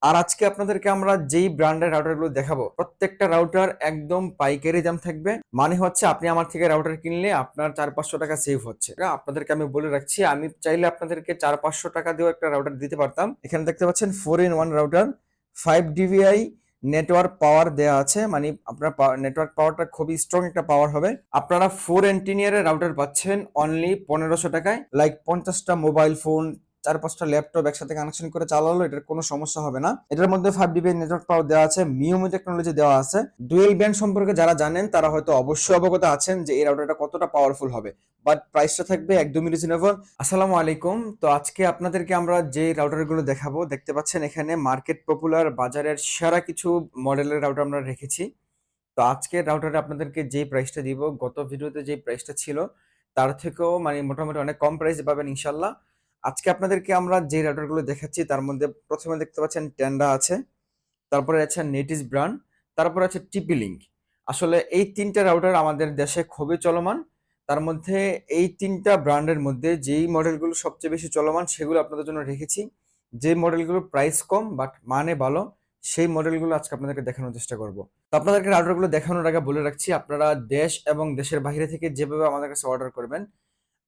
আর আজকে আপনাদেরকে আমরা যেই ব্র্যান্ডের রাউটারগুলো দেখাবো, প্রত্যেকটা রাউটার একদম পাইকারি দাম থাকবে। মানে হচ্ছে আপনি আমার থেকে রাউটার কিনলে আপনার 400-500 টাকা সেভ হচ্ছে। আপনাদেরকে আমি বলে রাখছি, আমি চাইলে আপনাদেরকে 400-500 টাকা দিয়েও একটা রাউটার দিতে পারতাম। এখানে দেখতে পাচ্ছেন 4-in-1 router, 5 DVI network power দেওয়া আছে। মানে আপনার নেটওয়ার্ক পাওয়ারটা খুবই স্ট্রং একটা পাওয়ার হবে। আপনারা 4 এন্টিনিয়ারের রাউটার পাচ্ছেন অনলি 1500 টাকায়। লাইক 50টা মোবাইল ফোন, 4-5টা ল্যাপটপ একসাথে কানেকশন করে চালালো এটার কোনো সমস্যা হবে না। এটার মধ্যে 5 DBI নেটওয়ার্ক পাওয়ার দেওয়া আছে, মিউমি টেকনোলজি দেওয়া আছে। ডুয়েল ব্যান্ড সম্পর্কে যারা জানেন তারা হয়তো অবশ্যই অবগত আছেন যে এই রাউটারটা কতটা পাওয়ারফুল হবে, বাট প্রাইসটা থাকবে একদমই রিজনেবল। আসসালামু আলাইকুম। তো আজকে আপনাদেরকে আমরা যে রাউটারগুলো দেখাবো, দেখতে পাচ্ছেন এখানে মার্কেট পপুলার বাজারের সেরা কিছু মডেলের রাউটার আমরা রেখেছি। তো আজকের রাউটারে আপনাদেরকে যে প্রাইসটা দিব, গত ভিডিওতে যে প্রাইসটা ছিল তার থেকেও মানে মোটামুটি অনেক কম প্রাইস পাবেন ইনশাল্লাহ। আজকে আপনাদেরকে আমরা যে রাউটারগুলো দেখাচ্ছি তার মধ্যে প্রথমে দেখতে পাচ্ছেন টেন্ডা আছে, তারপরে আছে নেটিস ব্র্যান্ড, তারপরে আছে টিপি লিঙ্ক। আসলে এই তিনটা রাউটার আমাদের দেশে খুবই চলমান। তার মধ্যে এই তিনটা ব্র্যান্ডের মধ্যে যেই মডেলগুলো সবচেয়ে বেশি চলমান সেগুলো আপনাদের জন্য রেখেছি। যে মডেলগুলো প্রাইস কম বাট মানে ভালো, সেই মডেলগুলো আজকে আপনাদেরকে দেখানোর চেষ্টা করব। তো আপনাদেরকে রাউটারগুলো দেখানোর আগে বলে রাখছি, আপনারা দেশ এবং দেশের বাইরে থেকে যেভাবে আমাদের কাছে অর্ডার করবেন,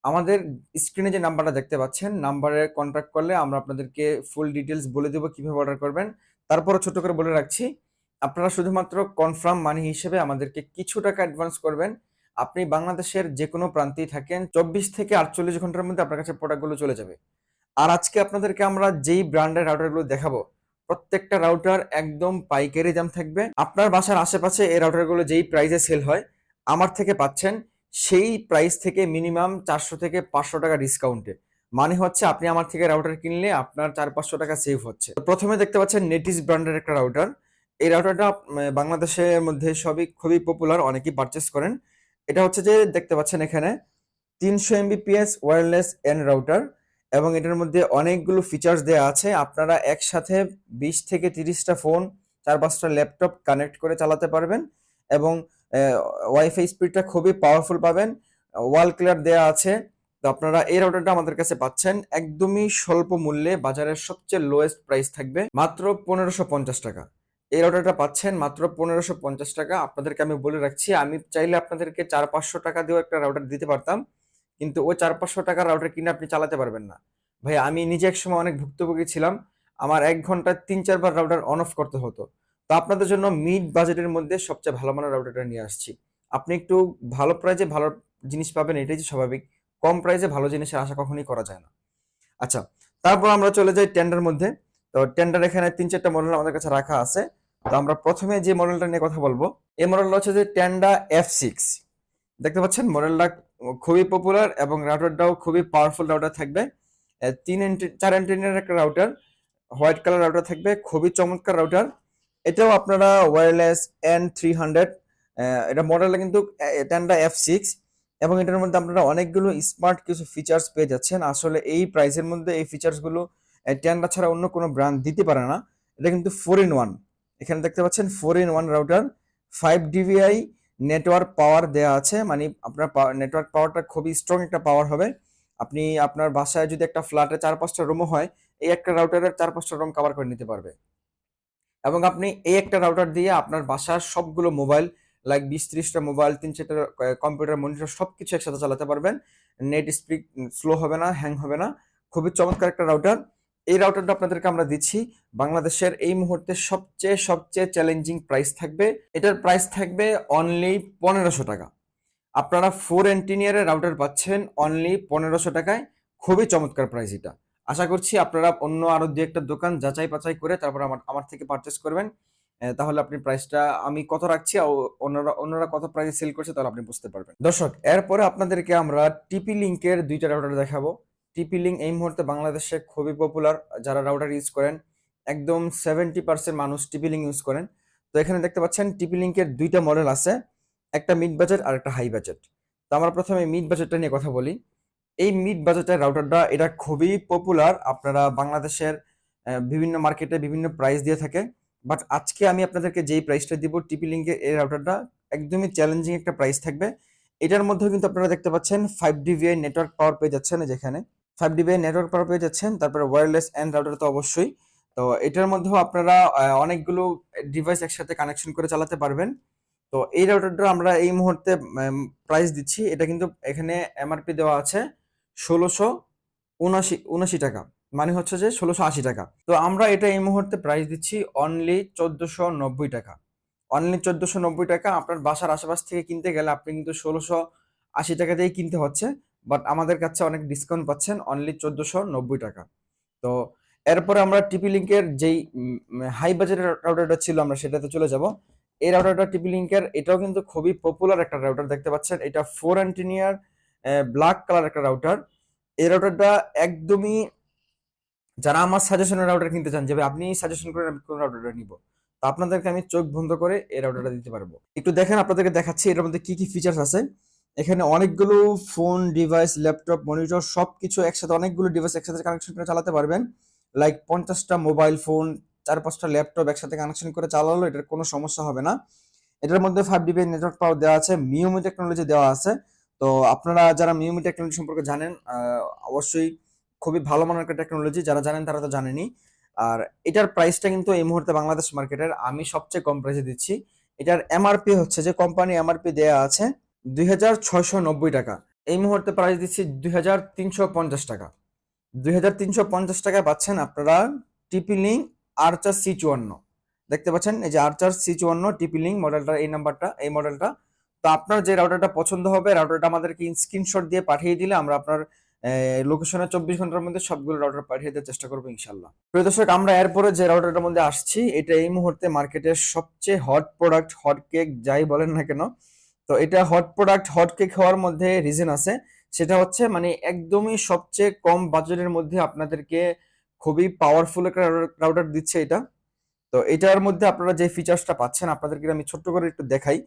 আমাদের স্ক্রিনে যে নাম্বারটা দেখতে পাচ্ছেন, নাম্বারে কন্ট্যাক্ট করলে আমরা আপনাদেরকে ফুল ডিটেলস বলে দেবো কিভাবে অর্ডার করবেন। তারপরে ছোট করে বলে রাখছি, আপনারা শুধুমাত্র কনফার্ম মানি হিসেবে আমাদেরকে কিছু টাকা অ্যাডভান্স করবেন। আপনি বাংলাদেশের যে কোনো প্রান্তেই থাকেন, 24 থেকে 48 ঘন্টার মধ্যে আপনার কাছে প্রোডাক্টগুলো চলে যাবে। আর আজকে আপনাদেরকে আমরা যেই ব্র্যান্ডের রাউটারগুলো দেখাবো, প্রত্যেকটা রাউটার একদম পাইকারি দাম থাকবে। আপনার বাসার আশেপাশে এই রাউটারগুলো যেই প্রাইসে সেল হয়, আমার থেকে পাচ্ছেন সেই প্রাইস থেকে মিনিমাম 400 থেকে 500 টাকা ডিসকাউন্টে। মানে হচ্ছে আপনি আমার থেকে রাউটার কিনলে আপনার 400-500 টাকা সেভ হচ্ছে। তো প্রথমে দেখতে পাচ্ছেন নেটিস ব্র্যান্ডের একটা রাউটার। এই রাউটারটা বাংলাদেশের মধ্যে সবই খুবই পপুলার, অনেকেই পারচেস করেন। এটা হচ্ছে যে দেখতে পাচ্ছেন এখানে 300 Mbps ওয়্যারলেস এন রাউটার, এবং এটার মধ্যে অনেকগুলো ফিচার্স দেওয়া আছে। আপনারা একসাথে 20 থেকে 30টা ফোন, 4-5টা ল্যাপটপ কানেক্ট করে চালাতে পারবেন, এবং ওয়াইফাই স্পিডটা খুবই পাওয়ারফুল পাবেন। ওয়াল ক্লিয়ার দেওয়া আছে। তো আপনারা এই রাউটারটা আমাদের কাছে পাচ্ছেন একদমই স্বল্প মূল্যে, বাজারের সবচেয়ে লোয়েস্ট প্রাইস থাকবে মাত্র 1550 টাকা। এই রাউটারটা পাচ্ছেন মাত্র 1550 টাকা। আপনাদেরকে আমি বলে রাখছি, আমি চাইলে আপনাদেরকে 400-500 টাকা দিয়েও একটা রাউটার দিতে পারতাম, কিন্তু ওই 400-500 টাকার রাউটার কিনে আপনি চালাতে পারবেন না। ভাই আমি নিজে একসময় অনেক ভুক্তভোগী ছিলাম, আমার 1 ঘন্টায় 3-4 বার রাউটার অন অফ করতে হতো। তো আপনাদের জন্য মিড বাজেটের মধ্যে সবচেয়ে ভালো মানের রাউটারটা নিয়ে আসছি। আপনি একটু ভালো প্রাইজে ভালো জিনিস পাবেন, এটাই যে স্বাভাবিক। কম প্রাইজে ভালো জিনিসের আশা কখনোই করা যায় না। আচ্ছা, তারপর আমরা চলে যাই টেন্ডার মধ্যে। তো টেন্ডার এখানে 3-4টা মডেল আমাদের কাছে রাখা আছে। তো আমরা প্রথমে যে মডেলটা নিয়ে কথা বলবো, এই মডেলটা হচ্ছে যে টেন্ডা F6। দেখতে পাচ্ছেন মডেলটা খুবই পপুলার এবং রাউটারটাও খুবই পাওয়ারফুল রাউটার থাকবে। 4 এন্টিনার একটা রাউটার, হোয়াইট কালার রাউটার থাকবে, খুবই চমৎকার রাউটার। এটাও আপনারা ওয়্যারলেস N300, এটা মডেলটা কিন্তু টেন্ডা F6, এবং এটার মধ্যে আপনারা অনেকগুলো স্মার্ট কিছু ফিচার্স পেয়ে যাচ্ছেন। আসলে এই প্রাইসের মধ্যে এই ফিচার্সগুলো টেন্ডা ছাড়া অন্য কোনো ব্র্যান্ড দিতে পারে না। এটা কিন্তু 4-in-1। এখানে দেখতে পাচ্ছেন 4-in-1 router, 5 DVI network power দেওয়া আছে। মানে আপনার নেটওয়ার্ক পাওয়ারটা খুবই স্ট্রং একটা পাওয়ার হবে। আপনি আপনার বাসায় যদি একটা ফ্ল্যাটে 4-5টা রুমও হয়, এই একটা রাউটারের 4-5টা রুম কভার করে নিতে পারবে। এবং আপনি এই একটা রাউটার দিয়ে আপনার বাসার সবগুলো মোবাইল, লাইক 20-30টা মোবাইল, 3-4টা কম্পিউটার, মনিটর সবকিছু একসাথে চালাতে পারবেন। নেট স্পিড স্লো হবে না, হ্যাং হবে না। খুবই চমৎকার একটা রাউটার। এই রাউটারটা আপনাদেরকে আমরা দিচ্ছি বাংলাদেশের এই মুহূর্তে সবচেয়ে সবচেয়ে চ্যালেঞ্জিং প্রাইস থাকবে। এটার প্রাইস থাকবে অনলি 1500 টাকা। আপনারা 4 এন্টিনিয়ারের রাউটার পাচ্ছেন অনলি 1500 টাকায়। খুবই চমৎকার প্রাইস এটা। আশা করছি আপনারা অন্য আরো দু একটা দোকান যাচাই বাছাই করে তারপর আমার আমার থেকে পারচেস করবেন। তাহলে আপনি প্রাইসটা আমি কত রাখছি আর অন্যরা অন্যরা কত প্রাইসে সেল করছে তাহলে আপনি বুঝতে পারবেন। দর্শক, এরপরে আপনাদেরকে আমরা টিপি লিংকের 2টা রাউটার দেখাবো। টিপি লিংক এই মুহূর্তে বাংলাদেশে খুবই পপুলার। যারা রাউটার ইউজ করেন, একদম 70% মানুষ টিপি লিংক ইউজ করেন। তো এখানে দেখতে পাচ্ছেন টিপি লিংকের 2টা মডেল আছে, একটা মিড বাজেট আর একটা হাই বাজেট। তো আমরা প্রথমে মিড বাজেটটা নিয়ে কথা বলি। এই মিড বাজেটের রাউটারটা এটা খুবই পপুলার। আপনারা বাংলাদেশের বিভিন্ন মার্কেটে বিভিন্ন প্রাইস দিয়ে থাকে, বাট আজকে আমি আপনাদেরকে যেই প্রাইসটা দিব টিপি লিঙ্কের এই রাউটারটা একদমই চ্যালেঞ্জিং একটা প্রাইস থাকবে। এটার মধ্যেও কিন্তু আপনারা দেখতে পাচ্ছেন 5 DVI নেটওয়ার্ক পাওয়ার পেয়ে যাচ্ছেন। যেখানে 5 DVI নেটওয়ার্ক পাওয়ার পেয়ে যাচ্ছেন, তারপরে ওয়্যারলেস এন্ড রাউটার তো অবশ্যই। তো এটার মধ্যেও আপনারা অনেকগুলো ডিভাইস একসাথে কানেকশন করে চালাতে পারবেন। তো এই রাউটারটা আমরা এই মুহূর্তে প্রাইস দিচ্ছি, এটা কিন্তু এখানে এমআরপি দেওয়া আছে ১৬৭৯ টাকা, মানে হচ্ছে যে ১৬৮০ টাকা। তো আমরা এটা এই মুহূর্তে প্রাইস দিচ্ছি অনলি ১৪৯০ টাকা। অনলি ১৪৯০ টাকা। আপনার বাসার আশেপাশ থেকে কিনতে গেলে আপনি কিন্তু ১৬৮০ টাকা দিয়েই কিনতে হচ্ছে, বাট আমাদের কাছে অনেক ডিসকাউন্ট পাচ্ছেন অনলি ১৪৯০ টাকা। তো এরপরে আমরা টিপি লিঙ্কের যেই হাই বাজেটের রাউটারটা ছিল আমরা সেটাতে চলে যাব। এই রাউটারটা টিপি লিঙ্কের, এটাও কিন্তু খুবই পপুলার একটা রাউটার, দেখতে পাচ্ছেন এটা 4 অ্যান্টিনিয়ার ব্ল্যাক কালার একটা রাউটার। এই রাউটারটা একদমই, যারা আমার সাজেশনের রাউটার কিনতে চান, যে আপনি সাজেশন করেন আমি কোন রাউটারটা নিব, তো আপনাদেরকে আমি চোখ বন্ধ করে এই রাউটারটা দিতে পারবো। একটু দেখেন, আপনাদেরকে দেখাচ্ছি এটার মধ্যে কি কি ফিচার্স আছে। এখানে অনেকগুলো ফোন ডিভাইস, ল্যাপটপ, মনিটর সবকিছু একসাথে, অনেকগুলো ডিভাইস একসাথে কানেকশন করে চালাতে পারবেন। লাইক 50টা মোবাইল ফোন, 4-5টা ল্যাপটপ একসাথে কানেকশন করে চালালো এটার কোনো সমস্যা হবে না। এটার মধ্যে 5 GB নেটওয়ার্ক পাওয়ার দেওয়া আছে, মিউমি টেকনোলজি দেওয়া আছে। তো আপনারা যারা মিউমি টেকনোলজি সম্পর্কে জানেন, অবশ্যই খুবই ভালো মানের একটা টেকনোলজি, যারা জানেন তারা তো জানেনই। আর এটার প্রাইসটা কিন্তু এই মুহূর্তে বাংলাদেশ মার্কেটের আমি সবচেয়ে কম প্রাইসে দিচ্ছি। এটার এমআরপি হচ্ছে, যে কোম্পানি এমআরপি দেয়া আছে ২৬৯০ টাকা, এই মুহূর্তে প্রাইস দিচ্ছি ২৩৫০ টাকা। ২৩৫০ টাকায় পাচ্ছেন আপনারা টিপি লিঙ্ক আর্চার C54। দেখতে পাচ্ছেন এই যে আর্চার C54 টিপি লিঙ্ক মডেলটা, এই নাম্বারটা, এই মডেলটা। তো আপনার যে রাউটারটা পছন্দ হবে, রাউটারটা আমাদেরকে স্ক্রিনশট দিয়ে পাঠিয়ে দিলে আমরা আপনার লোকেশনে ২৪ ঘন্টার মধ্যে সবগুলো রাউটার পাঠিয়ে দেওয়ার চেষ্টা করবো ইনশাল্লাহ। প্রিয় দর্শক, আমরা এরপরে যে রাউটারটার মধ্যে আসছি, এটা এই মুহূর্তে মার্কেটের সবচেয়ে হট প্রোডাক্ট, হট কেক যাই বলেন না কেন। তো এটা হট প্রোডাক্ট, হট কেক হওয়ার মধ্যে রিজন আছে। সেটা হচ্ছে মানে একদমই সবচেয়ে কম বাজেটের মধ্যে আপনাদেরকে খুবই পাওয়ারফুল একটা রাউটার দিচ্ছে এটা। তো এটার মধ্যে আপনারা যে ফিচার্সটা পাচ্ছেন, আপনাদেরকে আমি ছোট্ট করে একটু দেখাই।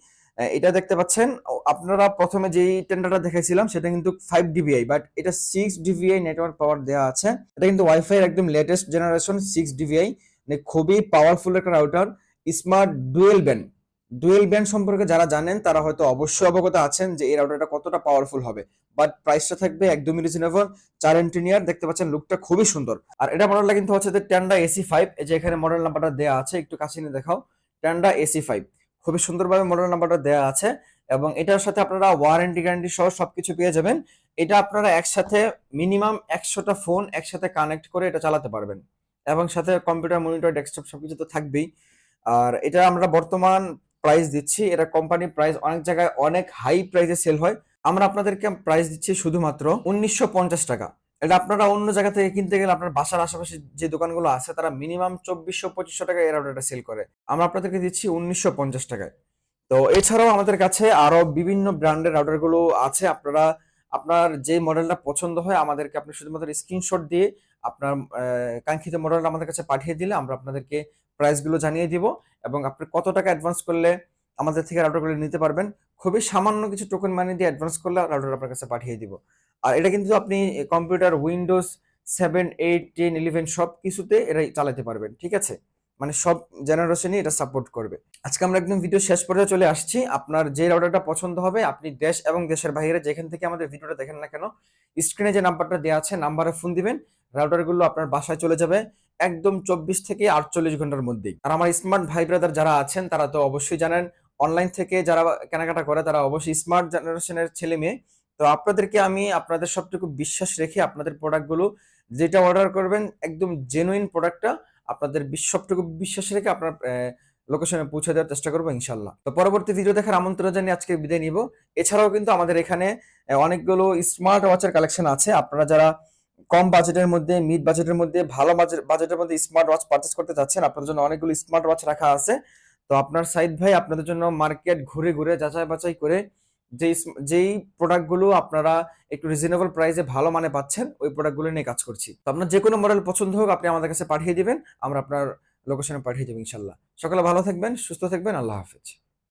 এটা দেখতে পাচ্ছেন, আপনারা প্রথমে যেই টেন্ডারটা দেখাইছিলাম সেটা কিন্তু 5 dBi, বাট এটা 6 dBi নেটওয়ার্ক পাওয়ার দেওয়া আছে। এটা কিন্তু ওয়াইফাই এর একদম লেটেস্ট জেনারেশন 6 dBi, মানে খুবই পাওয়ারফুল একটা রাউটার। স্মার্ট ডুয়েল ব্যান্ড সম্পর্কে যারা জানেন তারা হয়তো অবশ্যই অবগত আছেন যে এই রাউটারটা কতটা পাওয়ারফুল হবে, বাট প্রাইসটা থাকবে একদমই রিজনেবল। 4 অ্যান্টিনিয়ার, দেখতে পাচ্ছেন লুকটা খুবই সুন্দর। আর এটা মডেলটা কিন্তু হচ্ছে টেন্ডা AC5, এই যে এখানে মডেল নাম্বারটা দেওয়া আছে, একটু কাছে নিয়ে দেখাও। টেন্ডা AC5 খুবই সুন্দরভাবে মডেল নাম্বারটা দেওয়া আছে, এবং এটার সাথে আপনারা ওয়ারেন্টি গ্যারান্টি সহ সবকিছু পেয়ে যাবেন। এটা আপনারা একসাথে মিনিমাম 100টা ফোন একসাথে কানেক্ট করে এটা চালাতে পারবেন, এবং সাথে কম্পিউটার, মনিটর, ডেস্কটপ সবকিছু তো থাকবেই। আর এটা আমরা বর্তমান প্রাইস দিচ্ছি, এটা কোম্পানি প্রাইস অনেক জায়গায় অনেক হাই প্রাইসে সেল হয়, আমরা আপনাদেরকে প্রাইস দিচ্ছি শুধুমাত্র ১৯৫০ টাকা। এটা আপনারা অন্য জায়গা থেকে কিনতে গেলে আপনার বাসার আশেপাশে যে দোকানগুলো আছে তারা মিনিমাম ২৪০০-২৫০০ টাকা এই রাউটারটা সেল করে, আমরা আপনাদেরকে দিচ্ছি ১৯৫০ টাকায়। তো এছাড়াও আমাদের কাছে আরো বিভিন্ন ব্র্যান্ডের রাউটার গুলো আছে, আপনারা আপনার যে মডেলটা পছন্দ হয় আমাদেরকে আপনি শুধুমাত্র স্ক্রিনশট দিয়ে আপনার কাঙ্ক্ষিত মডেলটা আমাদের কাছে পাঠিয়ে দিলে আমরা আপনাদেরকে প্রাইস গুলো জানিয়ে দিব, এবং আপনি কত টাকা অ্যাডভান্স করলে আমাদের থেকে রাউটার গুলো নিতে পারবেন। খুবই সামান্য কিছু টোকেন মানি দিয়ে অ্যাডভান্স করলে রাউটার আপনার কাছে পাঠিয়ে দিব। আর এটা কিন্তু আপনি কম্পিউটার উইন্ডোজ 7, 8, 10, 11 সব কিছুতে এটা চালাতে পারবেন, ঠিক আছে? মানে সব জেনারেশনই এটা সাপোর্ট করবে। আজকে আমরা একদম ভিডিও শেষ পর্যায়ে চলে আসছি। আপনার যে রাউটারটা পছন্দ হবে আপনি দেশ এবং দেশের বাইরে যেখান থেকে আমাদের ভিডিওটা দেখেন না কেন, স্ক্রিনে যে নাম্বারটা দেওয়া আছে নাম্বারে ফোন দিবেন, রাউটারগুলো আপনার বাসায় চলে যাবে একদম 24 থেকে 48 ঘন্টার মধ্যেই। আর আমার স্মার্ট ভাই ব্রাদার যারা আছেন তারা তো অবশ্যই জানেন, অনলাইন থেকে যারা কেনাকাটা করে তারা অবশ্যই স্মার্ট জেনারেশনের ছেলে মেয়ে। তো আপনাদেরকে আমি আপনাদের সবটুকু বিশ্বাস রেখে আপনাদের প্রোডাক্টগুলো যেটা অর্ডার করবেন একদম জেনুইন প্রোডাক্টটা আপনাদের সবটুকু বিশ্বাস রেখে আপনার লোকেশনে পৌঁছে দেওয়ার চেষ্টা করবো ইনশাল্লাহ। তো পরবর্তী ভিডিও দেখার আমন্ত্রণ জানিয়ে আজকে বিদায় নিব। এছাড়াও কিন্তু আমাদের এখানে অনেকগুলো স্মার্ট ওয়াচের কালেকশন আছে, আপনারা যারা কম বাজেটের মধ্যে, মিড বাজেটের মধ্যে, ভালো বাজেটের মধ্যে স্মার্ট ওয়াচ পারচেস করতে চাচ্ছেন, আপনাদের জন্য অনেকগুলো স্মার্ট ওয়াচ রাখা আছে। তো আপনার সাইদ ভাই আপনাদের জন্য মার্কেট ঘুরে ঘুরে যাচাই বাছাই করে যেই প্রোডাক্টগুলো আপনারা একটু রিজনেবল প্রাইসে ভালো মানে পাচ্ছেন ওই প্রোডাক্টগুলো নিয়ে কাজ করছি। তো আপনার যে কোনো মডেল পছন্দ হোক আপনি আমাদের কাছে পাঠিয়ে দিবেন, আমরা আপনার লোকেশনে পাঠিয়ে দেবো ইনশাল্লাহ। সকালে ভালো থাকবেন, সুস্থ থাকবেন, আল্লাহ হাফেজ।